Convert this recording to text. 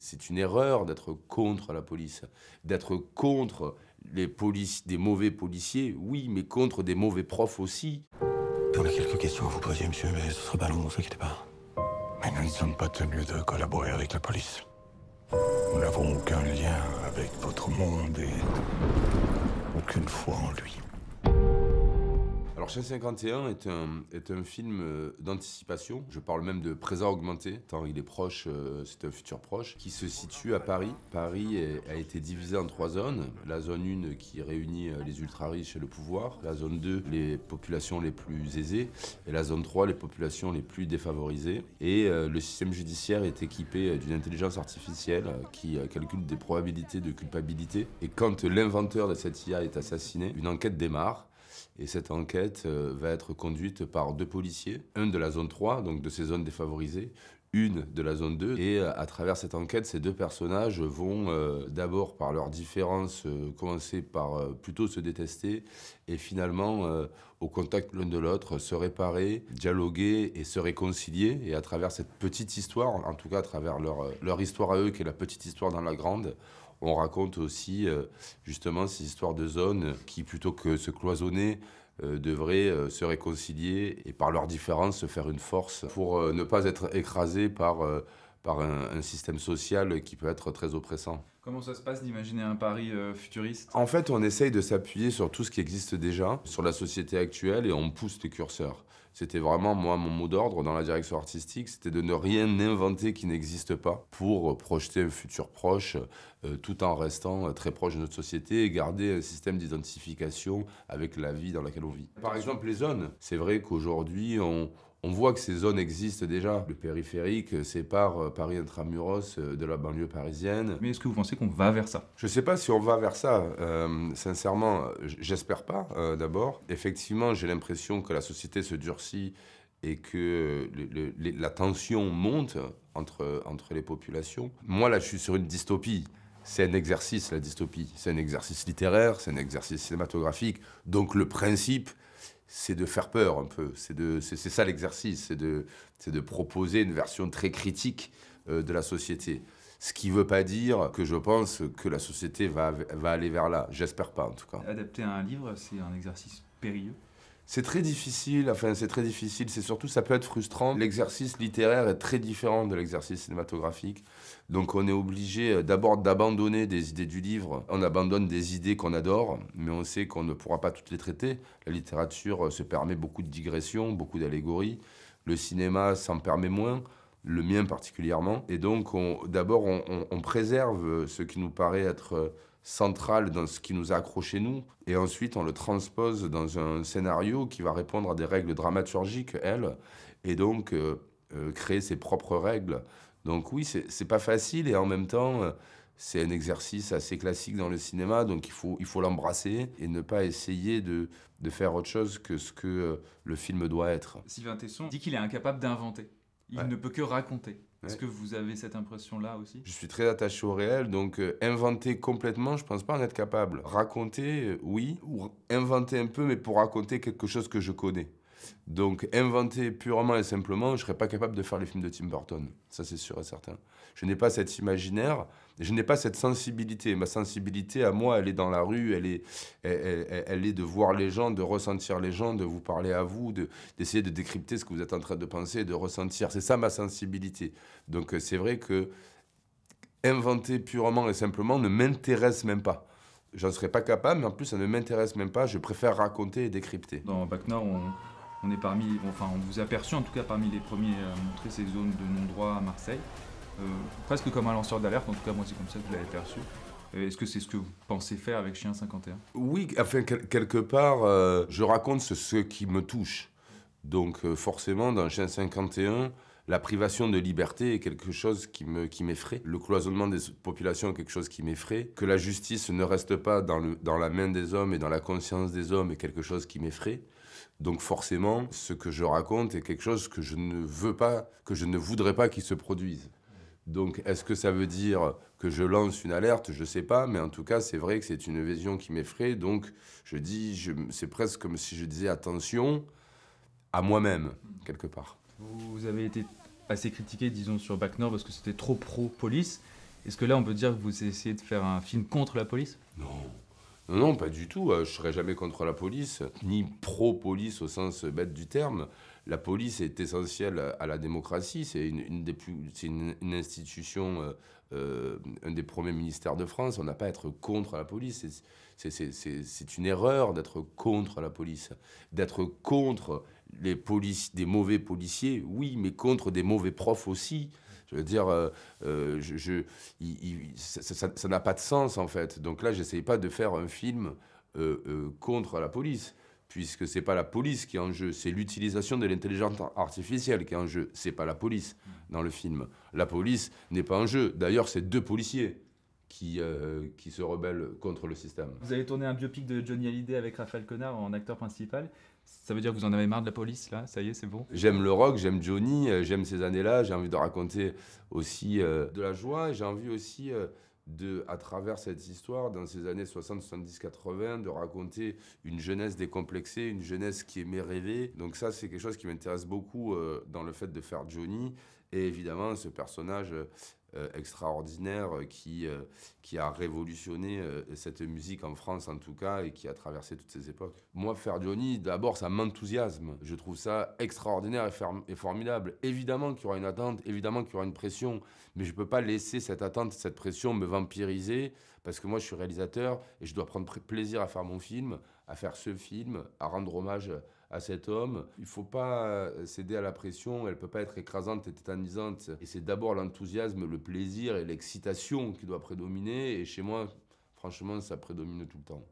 C'est une erreur d'être contre la police, d'être contre des mauvais policiers, oui, mais contre des mauvais profs aussi. On a quelques questions à vous poser, monsieur, mais ce sera pas long, ne vous inquiétez pas. Mais nous ne sommes pas tenus de collaborer avec la police. Nous n'avons aucun lien avec votre monde et aucune foi en lui. Alors, Chien 51 est un film d'anticipation. Je parle même de présent augmenté, tant il est proche, c'est un futur proche, qui se situe à Paris. Paris a été divisé en 3 zones. La zone 1 qui réunit les ultra-riches et le pouvoir. La zone 2, les populations les plus aisées. Et la zone 3, les populations les plus défavorisées. Et le système judiciaire est équipé d'une intelligence artificielle qui calcule des probabilités de culpabilité. Et quand l'inventeur de cette IA est assassiné, une enquête démarre. Et cette enquête va être conduite par 2 policiers, un de la zone 3, donc de ces zones défavorisées, une de la zone 2. Et à travers cette enquête, ces 2 personnages vont d'abord, par leurs différences, commencer par plutôt se détester et finalement, au contact l'un de l'autre, se réparer, dialoguer et se réconcilier. Et à travers cette petite histoire, en tout cas à travers leur histoire à eux, qui est la petite histoire dans la grande, on raconte aussi justement ces histoires de zones qui, plutôt que se cloisonner, devraient se réconcilier et par leurs différences se faire une force pour ne pas être écrasés par un système social qui peut être très oppressant. Comment ça se passe d'imaginer un Paris futuriste? En fait, on essaye de s'appuyer sur tout ce qui existe déjà, sur la société actuelle, et on pousse les curseurs. C'était vraiment, moi, mon mot d'ordre dans la direction artistique, c'était de ne rien inventer qui n'existe pas pour projeter un futur proche, tout en restant très proche de notre société et garder un système d'identification avec la vie dans laquelle on vit. Par exemple, les zones. C'est vrai qu'aujourd'hui, on voit que ces zones existent déjà. Le périphérique sépare Paris intramuros de la banlieue parisienne. Mais est-ce que vous pensez qu'on va vers ça? Je ne sais pas si on va vers ça. Sincèrement, j'espère pas, d'abord. Effectivement, j'ai l'impression que la société se durcit et que la tension monte entre les populations. Moi, là, je suis sur une dystopie. C'est un exercice, la dystopie. C'est un exercice littéraire, c'est un exercice cinématographique. Donc le principe, c'est de faire peur un peu. C'est ça l'exercice, c'est de proposer une version très critique de la société. Ce qui ne veut pas dire que je pense que la société va aller vers là. J'espère pas, en tout cas. Adapter un livre, c'est un exercice périlleux. C'est très difficile, c'est très difficile, c'est surtout, ça peut être frustrant. L'exercice littéraire est très différent de l'exercice cinématographique. Donc on est obligé d'abord d'abandonner des idées du livre. On abandonne des idées qu'on adore, mais on sait qu'on ne pourra pas toutes les traiter. La littérature se permet beaucoup de digressions, beaucoup d'allégories. Le cinéma s'en permet moins, le mien particulièrement. Et donc d'abord on préserve ce qui nous paraît être central dans ce qui nous a accroché nous, et ensuite on le transpose dans un scénario qui va répondre à des règles dramaturgiques, elles, et donc créer ses propres règles. Donc oui, c'est pas facile, et en même temps, c'est un exercice assez classique dans le cinéma, donc il faut l'embrasser et ne pas essayer de faire autre chose que ce que le film doit être. Sylvain Tesson dit qu'il est incapable d'inventer. Il Ouais. ne peut que raconter. Est-ce Ouais. que vous avez cette impression-là aussi? Je suis très attaché au réel, donc inventer complètement, je pense pas en être capable. Raconter, oui, ou inventer un peu, mais pour raconter quelque chose que je connais. Donc inventer purement et simplement, je serais pas capable de faire les films de Tim Burton. Ça, c'est sûr et certain. Je n'ai pas cet imaginaire, je n'ai pas cette sensibilité. Ma sensibilité, à moi, elle est dans la rue, elle est de voir les gens, de ressentir les gens, de vous parler à vous, d'essayer de décrypter ce que vous êtes en train de penser et de ressentir. C'est ça ma sensibilité. Donc c'est vrai que inventer purement et simplement ne m'intéresse même pas. J'en serais pas capable, mais en plus ça ne m'intéresse même pas. Je préfère raconter et décrypter. Dans Bac Nord, on est parmi, enfin on vous a perçu en tout cas parmi les premiers à montrer ces zones de non-droit à Marseille. Presque comme un lanceur d'alerte, en tout cas moi c'est comme ça que vous l'avez perçu. Est-ce que c'est ce que vous pensez faire avec Chien 51? Oui, enfin, quelque part, je raconte ce qui me touche. Donc forcément, dans Chien 51, la privation de liberté est quelque chose qui m'effraie. Le cloisonnement des populations est quelque chose qui m'effraie. Que la justice ne reste pas dans la main des hommes et dans la conscience des hommes est quelque chose qui m'effraie. Donc forcément, ce que je raconte est quelque chose que je ne veux pas, que je ne voudrais pas qu'il se produise. Donc est-ce que ça veut dire que je lance une alerte? Je ne sais pas, mais en tout cas, c'est vrai que c'est une vision qui m'effraie. Donc je dis, c'est presque comme si je disais attention à moi-même, quelque part. Vous avez été assez critiqué, disons, sur Bac Nord parce que c'était trop pro-police. Est-ce que là, on peut dire que vous essayez de faire un film contre la police? Non. Non, non, pas du tout. Je serai jamais contre la police, ni pro-police au sens bête du terme. La police est essentielle à la démocratie. C'est une institution, un des premiers ministères de France. On n'a pas à être contre la police. C'est une erreur d'être contre la police. D'être contre des mauvais policiers, oui, mais contre des mauvais profs aussi. Je veux dire, ça n'a pas de sens, en fait. Donc là, j'essaye pas de faire un film contre la police, puisque c'est pas la police qui est en jeu, c'est l'utilisation de l'intelligence artificielle qui est en jeu. C'est pas la police dans le film. La police n'est pas en jeu. D'ailleurs, c'est deux policiers qui se rebellent contre le système. Vous avez tourné un biopic de Johnny Hallyday avec Raphaël Quenard en acteur principal. Ça veut dire que vous en avez marre de la police, là? Ça y est, c'est bon? J'aime le rock, j'aime Johnny, j'aime ces années-là. J'ai envie de raconter aussi de la joie. J'ai envie aussi, à travers cette histoire, dans ces années 60, 70, 80, de raconter une jeunesse décomplexée, une jeunesse qui aimait rêver. Donc ça, c'est quelque chose qui m'intéresse beaucoup dans le fait de faire Johnny. Et évidemment, ce personnage extraordinaire qui a révolutionné cette musique en France en tout cas et qui a traversé toutes ces époques. Moi, faire Johnny, d'abord, ça m'enthousiasme. Je trouve ça extraordinaire et formidable. Évidemment qu'il y aura une attente, évidemment qu'il y aura une pression, mais je ne peux pas laisser cette attente, cette pression me vampiriser parce que moi, je suis réalisateur et je dois prendre plaisir à faire mon film, à faire ce film, à rendre hommage à cet homme. Il ne faut pas céder à la pression, elle ne peut pas être écrasante et tétanisante. Et c'est d'abord l'enthousiasme, le plaisir et l'excitation qui doit prédominer. Et chez moi, franchement, ça prédomine tout le temps.